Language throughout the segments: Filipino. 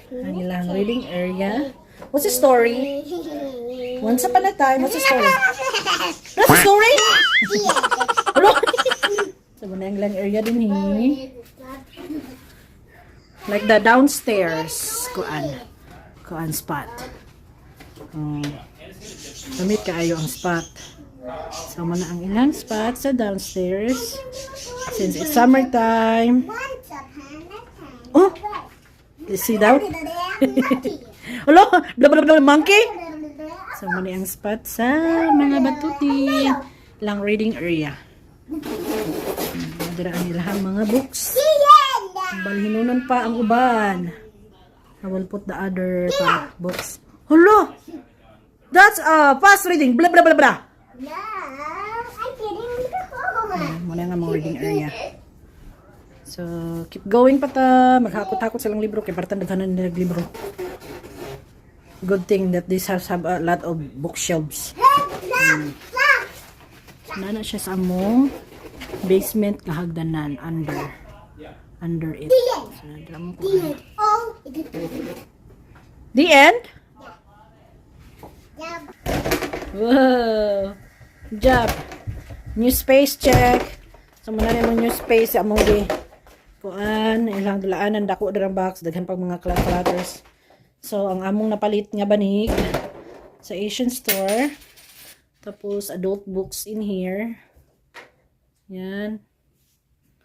Ang ilang reading area. What's the story? Once upon a time, what's the story? What's the story? Hello? So, muna yung lang area din like the downstairs. Kuan spot. Gamit kaayo ang spot. So, muna ang ilang spot sa downstairs. Since it's summertime. Oh! You see that? Hello? Blah, blah, blah, monkey? So, muna ang spot sa mga batuti. Lang reading area. Madiraan nila ang mga books. Balhinunan pa ang uban. I will put the other books. Hello! That's fast reading. Blah, blah, blah, blah. No, I'm getting the home. Muna nga mga reading area. So, keep going pa ta. Maghakot-hakot silang libro. Kaya parang naghanan nila libro. Good thing that this house have a lot of bookshelves. Nana siya sa among basement kahagdanan under it. So, drama ko. The end? Wow! Good job. New space check. So, muna naman new space among di kuan ilang dulaanan dako dirang box daghan pag mga clutters. So, ang among napalit nga banig sa Asian store. Tapos, adult books in here. Yan.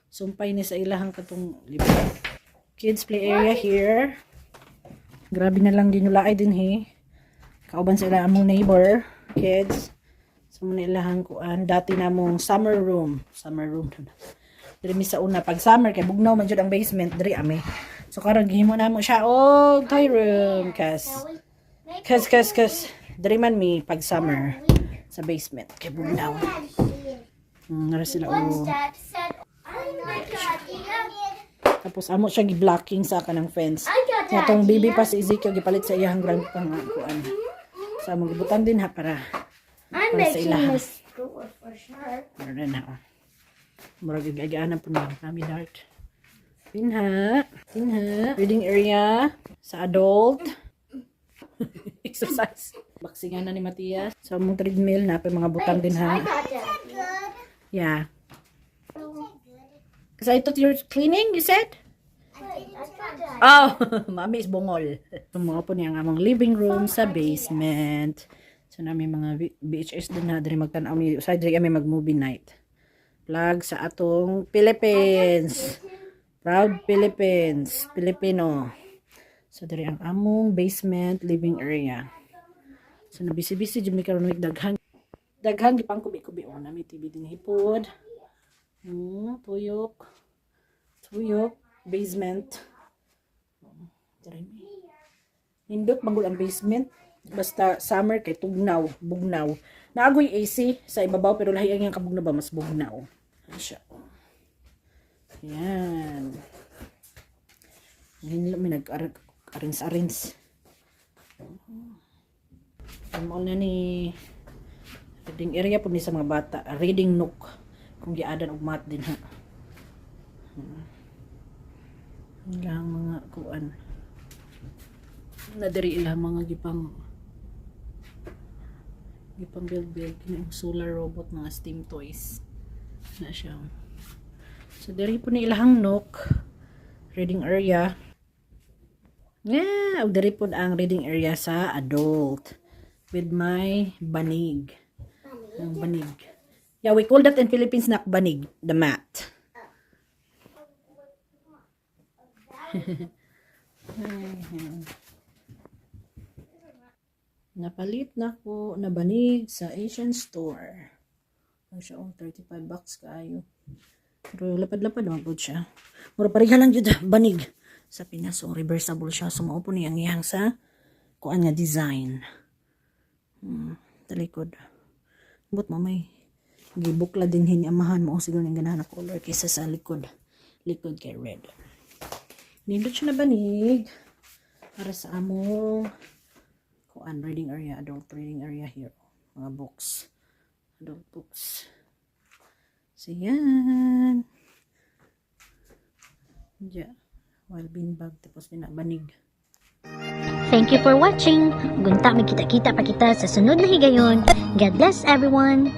Sumpay ni sa ilahang katong libro. Kids play area here. Grabe na lang ginulaay din Kauban sa ilang among neighbor. Kids. So, muna ilahang kuan. Dati na mong summer room. Diri mi sa una. Pag summer, kay bugnaw man jud ang basement. Diri ame. So, karang gihimo na mo siya. Oh, toy room. Kas. Diri man mi pag summer. Sa basement. Kay bugnaw. Nara sila. Oh. Tapos, amo siya gi-blocking sa kanang fence. Itong baby pa si Ezekiel gipalit sa iyang grand pang kuan. Sa among gibutan din para sa ilaha. For sure. Para na. Murag gagana po na kami dart. Pinha. Reading area sa adult. Exercise. Baksingan na ni Matias. So, mong treadmill na pa mga butang din ha. Yeah. Because I thought you're cleaning, you said? Oh, mami is bungol. So, mga po niya nga mga living room sa basement. So, namin mga VHS din na. Dari magtanaw ni Usay, dari kami mag-movie night. Vlog sa atong Philippines. Proud Philippines. Filipino. So, dari ang among basement living area. So, nabisi-bisi dyan may karoon daghan. Daghan, gipang kubi-kubi. O, nami TV din hipod. Tuyok. Basement. Dari mi. Hindot bangul ang basement. Basta summer kay tugnaw, bugnaw. Naagoy AC sa ibabaw pero lahi ang kabugnaw ba mas bugnaw. Siya. Yan. Ngayon lang may nag-arins. Tama na ni reading area po ni sa mga bata. Reading nook. Kung giadan og mat din ha. Ilang mga kuan. Nadiri ilang mga gipang build yung solar robot mga steam toys na siya. So diri po ni ilahang nook reading area. Yeah, diri po ang reading area sa adult with my banig. Ang banig. Yeah, we call that in Philippines na banig, the mat. Napalit na ko na banig sa Asian store. Ano siya, 35 bucks kaayo. Pero lapad-lapad naman po siya. Mura pareha lang dyan banig sa Pinas. So, reversible siya. So, maupo niya ang iyang sa kuan nga design. Talikod. But mamay, gibukla din amahan mo. Siguro yung ganahan na color kaysa sa likod. Likod kay red. Nindot siya na banig. Para sa among kuan reading area, adult reading area here. Mga books. Adult books. So, yan. Diyan. Wild bean bag, tapos binabanig. Thank you for watching. Gunta, may kita-kita pa kita sa sunod na higayon. God bless everyone.